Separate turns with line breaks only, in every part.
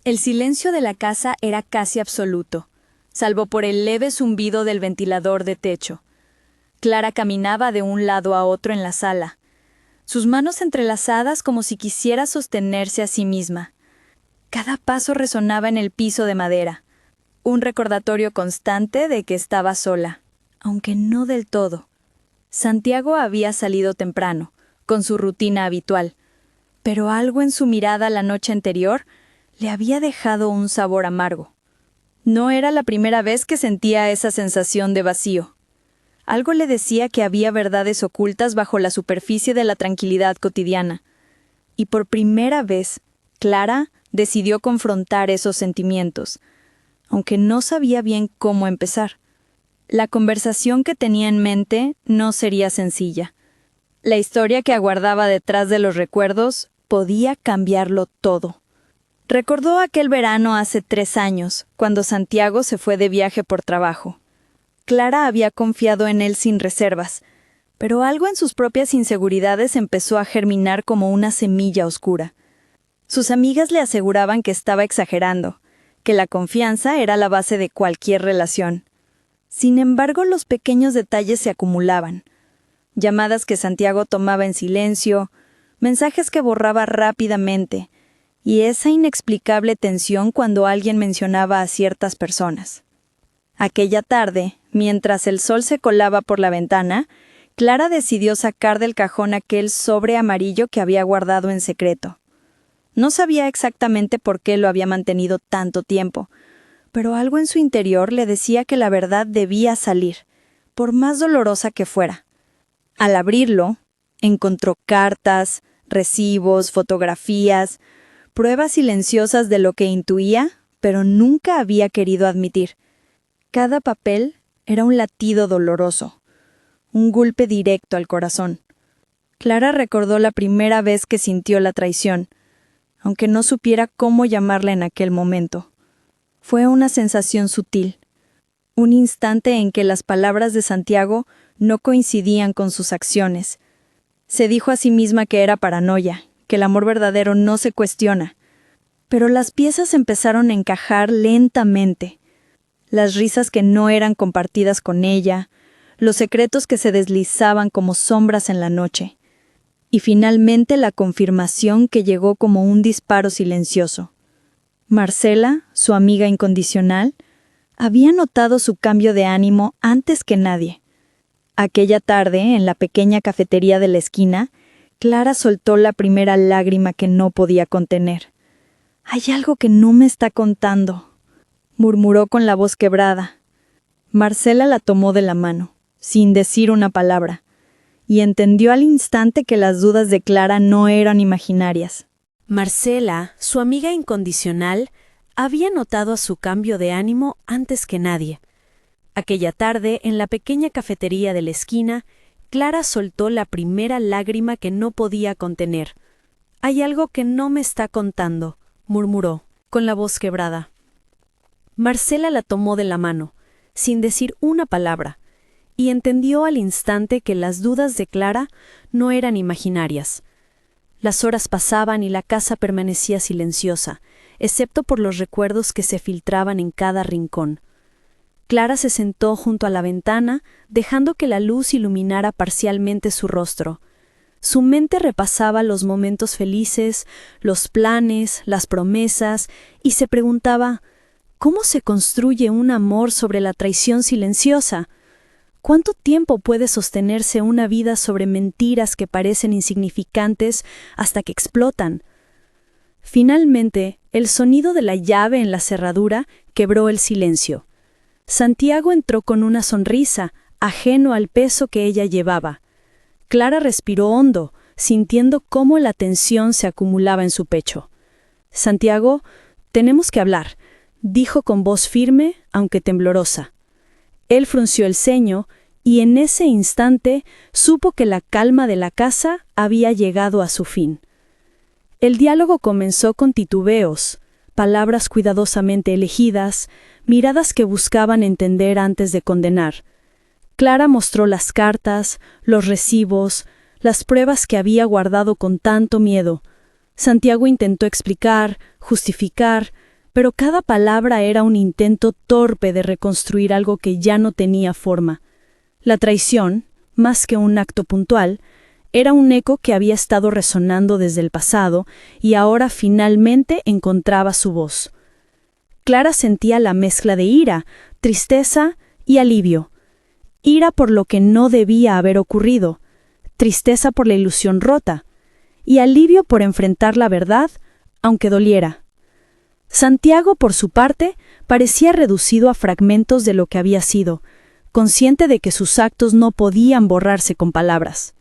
El silencio de la casa era casi absoluto, salvo por el leve zumbido del ventilador de techo. Clara caminaba de un lado a otro en la sala, sus manos entrelazadas como si quisiera sostenerse a sí misma. Cada paso resonaba en el piso de madera, un recordatorio constante de que estaba sola, aunque no del todo. Santiago había salido temprano, con su rutina habitual, pero algo en su mirada la noche anterior le había dejado un sabor amargo. No era la primera vez que sentía esa sensación de vacío. Algo le decía que había verdades ocultas bajo la superficie de la tranquilidad cotidiana. Y por primera vez, Clara decidió confrontar esos sentimientos, aunque no sabía bien cómo empezar. La conversación que tenía en mente no sería sencilla. La historia que aguardaba detrás de los recuerdos podía cambiarlo todo. Recordó aquel verano hace 3 años, cuando Santiago se fue de viaje por trabajo. Clara había confiado en él sin reservas, pero algo en sus propias inseguridades empezó a germinar como una semilla oscura. Sus amigas le aseguraban que estaba exagerando, que la confianza era la base de cualquier relación. Sin embargo, los pequeños detalles se acumulaban. Llamadas que Santiago tomaba en silencio, mensajes que borraba rápidamente, y esa inexplicable tensión cuando alguien mencionaba a ciertas personas. Aquella tarde, mientras el sol se colaba por la ventana, Clara decidió sacar del cajón aquel sobre amarillo que había guardado en secreto. No sabía exactamente por qué lo había mantenido tanto tiempo, pero algo en su interior le decía que la verdad debía salir, por más dolorosa que fuera. Al abrirlo, encontró cartas, recibos, fotografías, pruebas silenciosas de lo que intuía, pero nunca había querido admitir. Cada papel era un latido doloroso, un golpe directo al corazón. Clara recordó la primera vez que sintió la traición, aunque no supiera cómo llamarla en aquel momento. Fue una sensación sutil, un instante en que las palabras de Santiago no coincidían con sus acciones. Se dijo a sí misma que era paranoia, que el amor verdadero no se cuestiona. Pero las piezas empezaron a encajar lentamente. Las risas que no eran compartidas con ella, los secretos que se deslizaban como sombras en la noche. Y finalmente la confirmación que llegó como un disparo silencioso. Marcela, su amiga incondicional, había notado su cambio de ánimo antes que nadie. Aquella tarde, en la pequeña cafetería de la esquina, Clara soltó la primera lágrima que no podía contener. «Hay algo que no me está contando», murmuró con la voz quebrada. Marcela la tomó de la mano, sin decir una palabra, y entendió al instante que las dudas de Clara no eran imaginarias.
Marcela, su amiga incondicional, había notado su cambio de ánimo antes que nadie. Aquella tarde, en la pequeña cafetería de la esquina, Clara soltó la primera lágrima que no podía contener. «Hay algo que no me está contando», murmuró, con la voz quebrada. Marcela la tomó de la mano, sin decir una palabra, y entendió al instante que las dudas de Clara no eran imaginarias. Las horas pasaban y la casa permanecía silenciosa, excepto por los recuerdos que se filtraban en cada rincón. Clara se sentó junto a la ventana, dejando que la luz iluminara parcialmente su rostro. Su mente repasaba los momentos felices, los planes, las promesas, y se preguntaba, ¿cómo se construye un amor sobre la traición silenciosa? ¿Cuánto tiempo puede sostenerse una vida sobre mentiras que parecen insignificantes hasta que explotan? Finalmente, el sonido de la llave en la cerradura quebró el silencio. Santiago entró con una sonrisa, ajeno al peso que ella llevaba. Clara respiró hondo, sintiendo cómo la tensión se acumulaba en su pecho. «Santiago, tenemos que hablar», dijo con voz firme, aunque temblorosa. Él frunció el ceño, y en ese instante supo que la calma de la casa había llegado a su fin. El diálogo comenzó con titubeos, palabras cuidadosamente elegidas, miradas que buscaban entender antes de condenar. Clara mostró las cartas, los recibos, las pruebas que había guardado con tanto miedo. Santiago intentó explicar, justificar, pero cada palabra era un intento torpe de reconstruir algo que ya no tenía forma. La traición, más que un acto puntual, era un eco que había estado resonando desde el pasado y ahora finalmente encontraba su voz. Clara sentía la mezcla de ira, tristeza y alivio. Ira por lo que no debía haber ocurrido, tristeza por la ilusión rota, y alivio por enfrentar la verdad, aunque doliera. Santiago, por su parte, parecía reducido a fragmentos de lo que había sido, consciente de que sus actos no podían borrarse con palabras.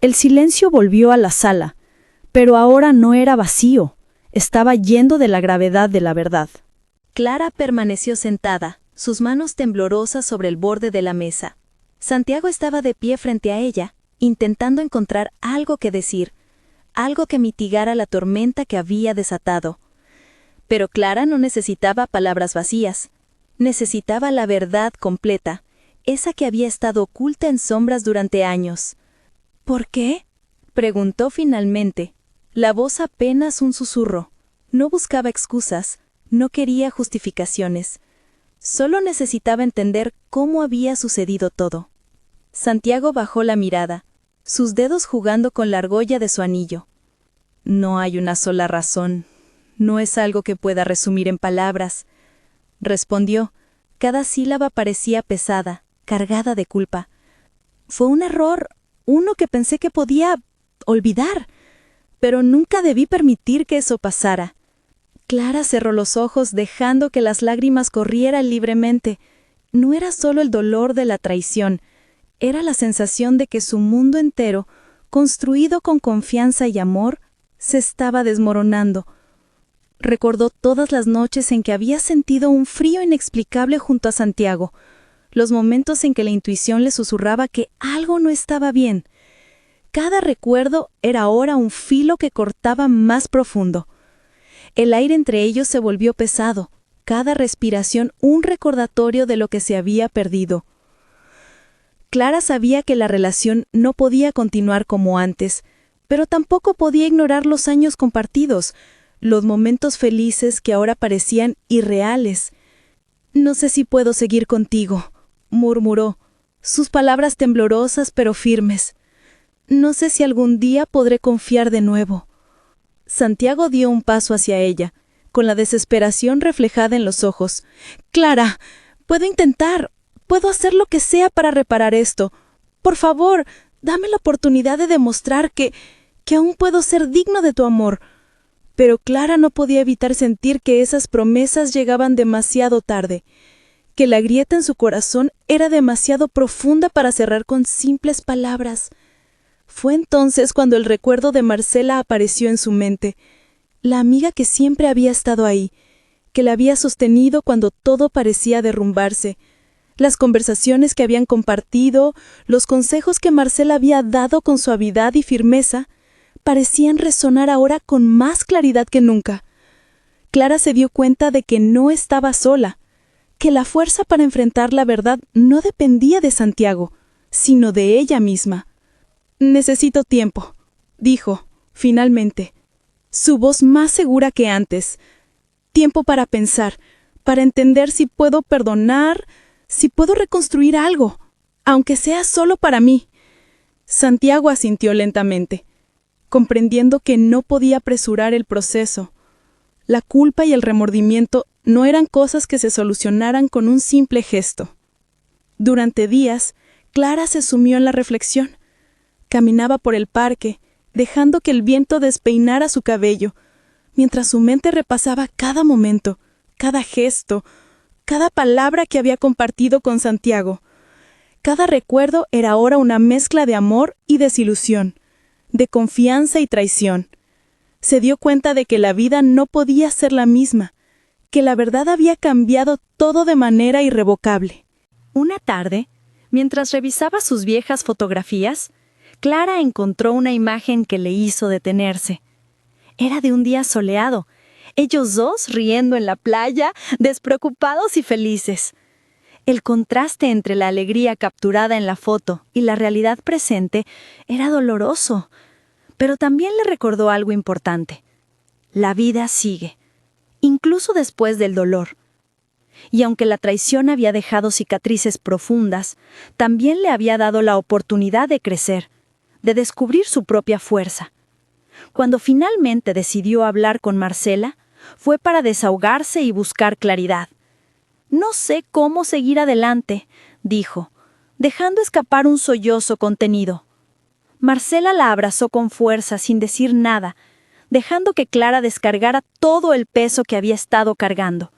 El silencio volvió a la sala, pero ahora no era vacío, estaba lleno de la gravedad de la verdad.
Clara permaneció sentada, sus manos temblorosas sobre el borde de la mesa. Santiago estaba de pie frente a ella, intentando encontrar algo que decir, algo que mitigara la tormenta que había desatado. Pero Clara no necesitaba palabras vacías. Necesitaba la verdad completa, esa que había estado oculta en sombras durante años. ¿Por qué?, preguntó finalmente. La voz apenas un susurro. No buscaba excusas, no quería justificaciones. Solo necesitaba entender cómo había sucedido todo. Santiago bajó la mirada, sus dedos jugando con la argolla de su anillo. No hay una sola razón. No es algo que pueda resumir en palabras, respondió. Cada sílaba parecía pesada, cargada de culpa. Fue un error, uno que pensé que podía olvidar, pero nunca debí permitir que eso pasara. Clara cerró los ojos dejando que las lágrimas corrieran libremente. No era solo el dolor de la traición, era la sensación de que su mundo entero, construido con confianza y amor, se estaba desmoronando. Recordó todas las noches en que había sentido un frío inexplicable junto a Santiago, los momentos en que la intuición le susurraba que algo no estaba bien. Cada recuerdo era ahora un filo que cortaba más profundo. El aire entre ellos se volvió pesado, cada respiración un recordatorio de lo que se había perdido. Clara sabía que la relación no podía continuar como antes, pero tampoco podía ignorar los años compartidos, los momentos felices que ahora parecían irreales. «No sé si puedo seguir contigo», murmuró, sus palabras temblorosas pero firmes. «No sé si algún día podré confiar de nuevo». Santiago dio un paso hacia ella, con la desesperación reflejada en los ojos. «Clara, puedo intentar, puedo hacer lo que sea para reparar esto. Por favor, dame la oportunidad de demostrar que aún puedo ser digno de tu amor». Pero Clara no podía evitar sentir que esas promesas llegaban demasiado tarde, que la grieta en su corazón era demasiado profunda para cerrar con simples palabras. Fue entonces cuando el recuerdo de Marcela apareció en su mente, la amiga que siempre había estado ahí, que la había sostenido cuando todo parecía derrumbarse, las conversaciones que habían compartido, los consejos que Marcela había dado con suavidad y firmeza, parecían resonar ahora con más claridad que nunca. Clara se dio cuenta de que no estaba sola, que la fuerza para enfrentar la verdad no dependía de Santiago, sino de ella misma. «Necesito tiempo», dijo, finalmente, su voz más segura que antes. «Tiempo para pensar, para entender si puedo perdonar, si puedo reconstruir algo, aunque sea solo para mí». Santiago asintió lentamente, comprendiendo que no podía apresurar el proceso. La culpa y el remordimiento no eran cosas que se solucionaran con un simple gesto. Durante días, Clara se sumió en la reflexión. Caminaba por el parque, dejando que el viento despeinara su cabello, mientras su mente repasaba cada momento, cada gesto, cada palabra que había compartido con Santiago. Cada recuerdo era ahora una mezcla de amor y desilusión, de confianza y traición. Se dio cuenta de que la vida no podía ser la misma, que la verdad había cambiado todo de manera irrevocable. Una tarde, mientras revisaba sus viejas fotografías, Clara encontró una imagen que le hizo detenerse. Era de un día soleado, ellos dos riendo en la playa, despreocupados y felices. El contraste entre la alegría capturada en la foto y la realidad presente era doloroso, pero también le recordó algo importante. La vida sigue, incluso después del dolor. Y aunque la traición había dejado cicatrices profundas, también le había dado la oportunidad de crecer, de descubrir su propia fuerza. Cuando finalmente decidió hablar con Marcela, fue para desahogarse y buscar claridad. «No sé cómo seguir adelante», dijo, dejando escapar un sollozo contenido. Marcela la abrazó con fuerza sin decir nada, dejando que Clara descargara todo el peso que había estado cargando.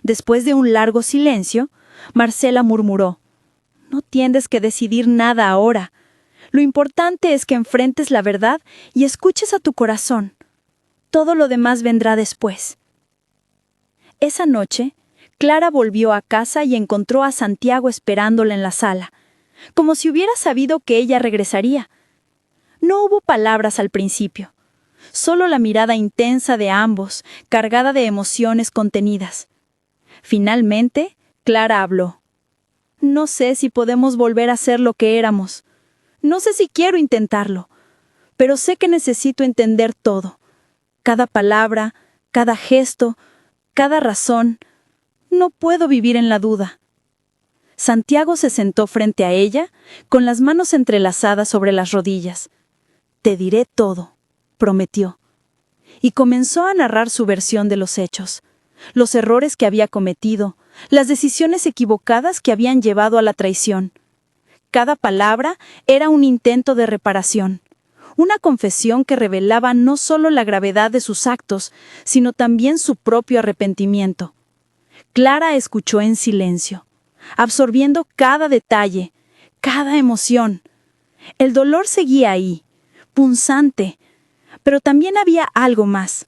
Después de un largo silencio, Marcela murmuró: «No tienes que decidir nada ahora. Lo importante es que enfrentes la verdad y escuches a tu corazón. Todo lo demás vendrá después». Esa noche, Clara volvió a casa y encontró a Santiago esperándola en la sala, como si hubiera sabido que ella regresaría. No hubo palabras al principio, solo la mirada intensa de ambos, cargada de emociones contenidas. Finalmente, Clara habló. «No sé si podemos volver a ser lo que éramos. No sé si quiero intentarlo, pero sé que necesito entender todo. Cada palabra, cada gesto, cada razón. No puedo vivir en la duda». Santiago se sentó frente a ella, con las manos entrelazadas sobre las rodillas. «Te diré todo», prometió. Y comenzó a narrar su versión de los hechos, los errores que había cometido, las decisiones equivocadas que habían llevado a la traición. Cada palabra era un intento de reparación, una confesión que revelaba no solo la gravedad de sus actos, sino también su propio arrepentimiento. Clara escuchó en silencio, absorbiendo cada detalle, cada emoción. El dolor seguía ahí, punzante, pero también había algo más,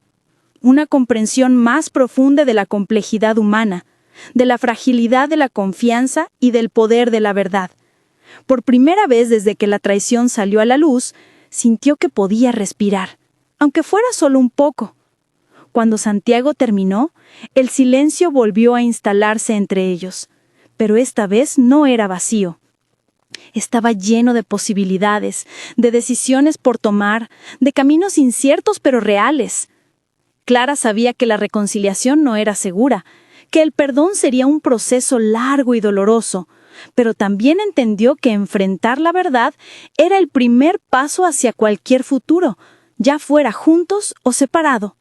una comprensión más profunda de la complejidad humana, de la fragilidad de la confianza y del poder de la verdad. Por primera vez desde que la traición salió a la luz, sintió que podía respirar, aunque fuera solo un poco. Cuando Santiago terminó, el silencio volvió a instalarse entre ellos, pero esta vez no era vacío. Estaba lleno de posibilidades, de decisiones por tomar, de caminos inciertos pero reales. Clara sabía que la reconciliación no era segura, que el perdón sería un proceso largo y doloroso, pero también entendió que enfrentar la verdad era el primer paso hacia cualquier futuro, ya fuera juntos o separado.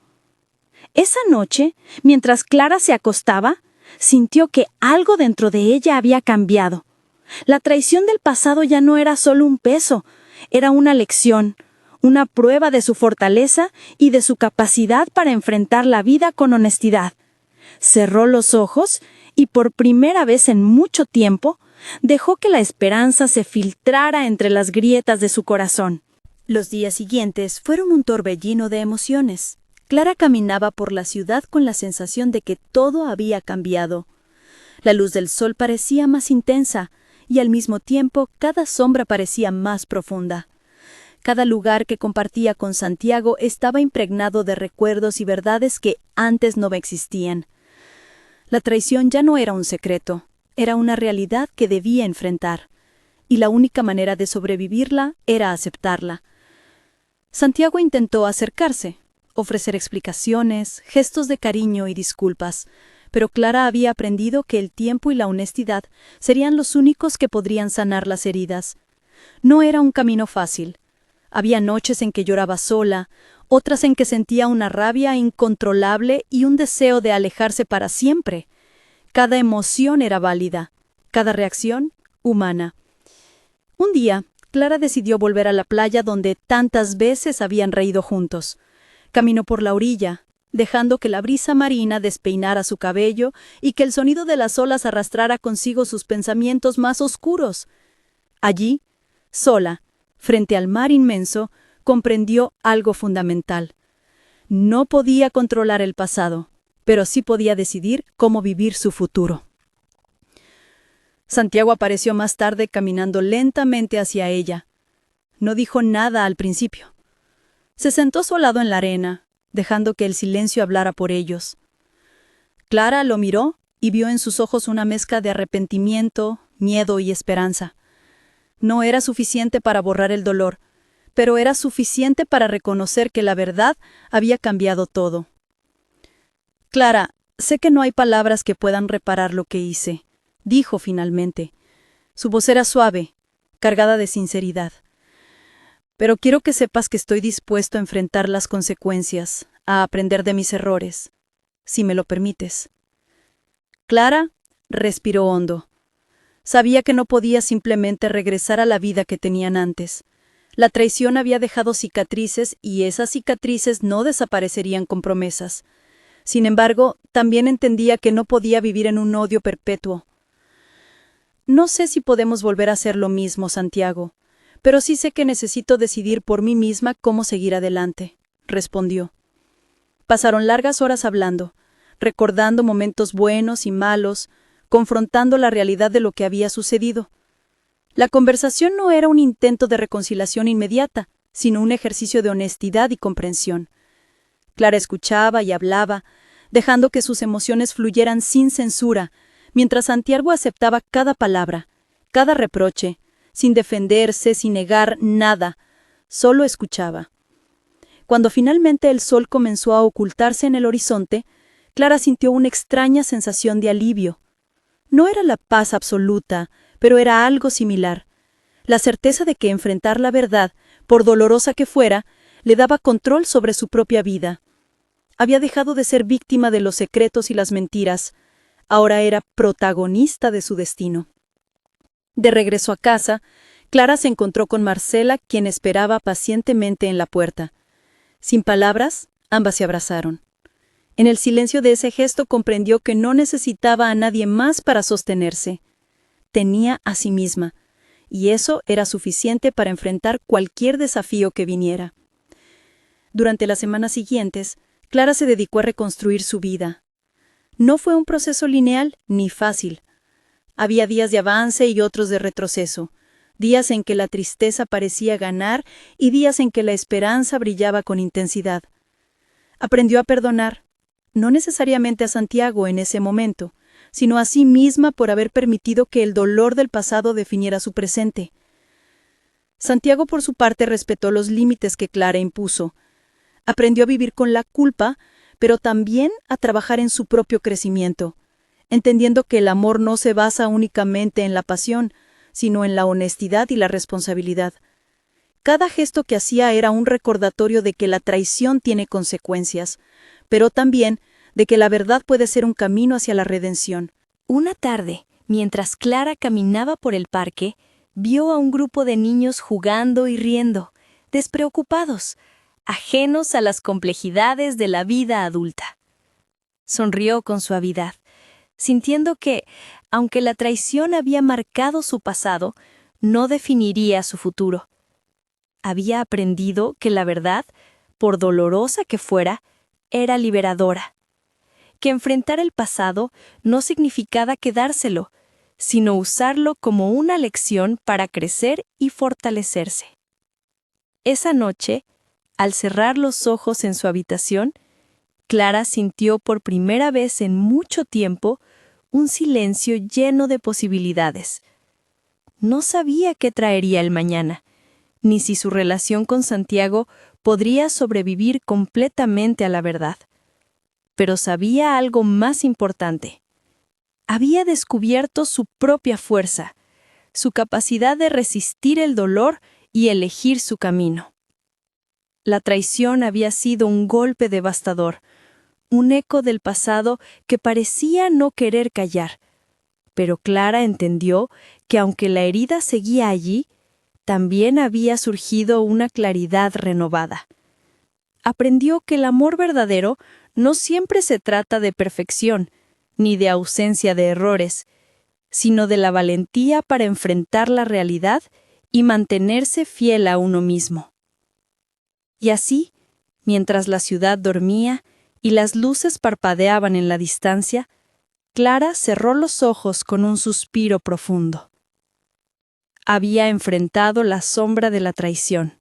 Esa noche, mientras Clara se acostaba, sintió que algo dentro de ella había cambiado. La traición del pasado ya no era solo un peso, era una lección, una prueba de su fortaleza y de su capacidad para enfrentar la vida con honestidad. Cerró los ojos y por primera vez en mucho tiempo dejó que la esperanza se filtrara entre las grietas de su corazón. Los días siguientes fueron un torbellino de emociones. Clara caminaba por la ciudad con la sensación de que todo había cambiado. La luz del sol parecía más intensa y al mismo tiempo cada sombra parecía más profunda. Cada lugar que compartía con Santiago estaba impregnado de recuerdos y verdades que antes no existían. La traición ya no era un secreto, era una realidad que debía enfrentar, y la única manera de sobrevivirla era aceptarla. Santiago intentó acercarse, ofrecer explicaciones, gestos de cariño y disculpas, pero Clara había aprendido que el tiempo y la honestidad serían los únicos que podrían sanar las heridas. No era un camino fácil. Había noches en que lloraba sola, otras en que sentía una rabia incontrolable y un deseo de alejarse para siempre. Cada emoción era válida, cada reacción humana. Un día, Clara decidió volver a la playa donde tantas veces habían reído juntos. Caminó por la orilla, dejando que la brisa marina despeinara su cabello y que el sonido de las olas arrastrara consigo sus pensamientos más oscuros. Allí, sola, frente al mar inmenso, comprendió algo fundamental. No podía controlar el pasado, pero sí podía decidir cómo vivir su futuro. Santiago apareció más tarde caminando lentamente hacia ella. No dijo nada al principio. Se sentó a su lado en la arena, dejando que el silencio hablara por ellos. Clara lo miró y vio en sus ojos una mezcla de arrepentimiento, miedo y esperanza. No era suficiente para borrar el dolor, pero era suficiente para reconocer que la verdad había cambiado todo.
Clara, sé que no hay palabras que puedan reparar lo que hice, dijo finalmente. Su voz era suave, cargada de sinceridad. Pero quiero que sepas que estoy dispuesto a enfrentar las consecuencias, a aprender de mis errores, si me lo permites. Clara respiró hondo. Sabía que no podía simplemente regresar a la vida que tenían antes. La traición había dejado cicatrices y esas cicatrices no desaparecerían con promesas. Sin embargo, también entendía que no podía vivir en un odio perpetuo. No sé si podemos volver a hacer lo mismo, Santiago, pero sí sé que necesito decidir por mí misma cómo seguir adelante, respondió. Pasaron largas horas hablando, recordando momentos buenos y malos, confrontando la realidad de lo que había sucedido. La conversación no era un intento de reconciliación inmediata, sino un ejercicio de honestidad y comprensión. Clara escuchaba y hablaba, dejando que sus emociones fluyeran sin censura, mientras Santiago aceptaba cada palabra, cada reproche, sin defenderse, sin negar nada, solo escuchaba. Cuando finalmente el sol comenzó a ocultarse en el horizonte, Clara sintió una extraña sensación de alivio. No era la paz absoluta, pero era algo similar. La certeza de que enfrentar la verdad, por dolorosa que fuera, le daba control sobre su propia vida. Había dejado de ser víctima de los secretos y las mentiras. Ahora era protagonista de su destino. De regreso a casa, Clara se encontró con Marcela, quien esperaba pacientemente en la puerta. Sin palabras, ambas se abrazaron. En el silencio de ese gesto comprendió que no necesitaba a nadie más para sostenerse. Tenía a sí misma, y eso era suficiente para enfrentar cualquier desafío que viniera. Durante las semanas siguientes, Clara se dedicó a reconstruir su vida. No fue un proceso lineal ni fácil. Había días de avance y otros de retroceso, días en que la tristeza parecía ganar y días en que la esperanza brillaba con intensidad. Aprendió a perdonar, no necesariamente a Santiago en ese momento, sino a sí misma por haber permitido que el dolor del pasado definiera su presente. Santiago, por su parte, respetó los límites que Clara impuso. Aprendió a vivir con la culpa, pero también a trabajar en su propio crecimiento, entendiendo que el amor no se basa únicamente en la pasión, sino en la honestidad y la responsabilidad. Cada gesto que hacía era un recordatorio de que la traición tiene consecuencias, pero también de que la verdad puede ser un camino hacia la redención.
Una tarde, mientras Clara caminaba por el parque, vio a un grupo de niños jugando y riendo, despreocupados, ajenos a las complejidades de la vida adulta. Sonrió con suavidad, sintiendo que, aunque la traición había marcado su pasado, no definiría su futuro. Había aprendido que la verdad, por dolorosa que fuera, era liberadora. Que enfrentar el pasado no significaba quedárselo, sino usarlo como una lección para crecer y fortalecerse. Esa noche, al cerrar los ojos en su habitación, Clara sintió por primera vez en mucho tiempo un silencio lleno de posibilidades. No sabía qué traería el mañana, ni si su relación con Santiago podría sobrevivir completamente a la verdad. Pero sabía algo más importante. Había descubierto su propia fuerza, su capacidad de resistir el dolor y elegir su camino. La traición había sido un golpe devastador, un eco del pasado que parecía no querer callar. Pero Clara entendió que aunque la herida seguía allí, también había surgido una claridad renovada. Aprendió que el amor verdadero no siempre se trata de perfección, ni de ausencia de errores, sino de la valentía para enfrentar la realidad y mantenerse fiel a uno mismo. Y así, mientras la ciudad dormía y las luces parpadeaban en la distancia, Clara cerró los ojos con un suspiro profundo. Había enfrentado la sombra de la traición.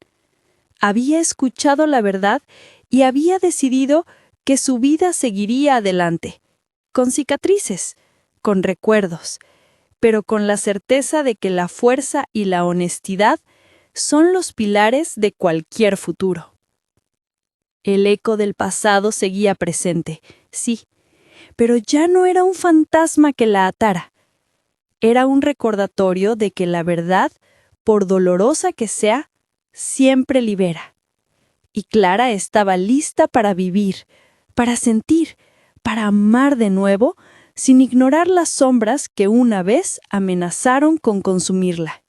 Había escuchado la verdad y había decidido que su vida seguiría adelante, con cicatrices, con recuerdos, pero con la certeza de que la fuerza y la honestidad son los pilares de cualquier futuro. El eco del pasado seguía presente, sí,
pero ya no era un fantasma que la atara. Era un recordatorio de que la verdad, por dolorosa que sea, siempre libera. Y Clara estaba lista para vivir, para sentir, para amar de nuevo, sin ignorar las sombras que una vez amenazaron con consumirla.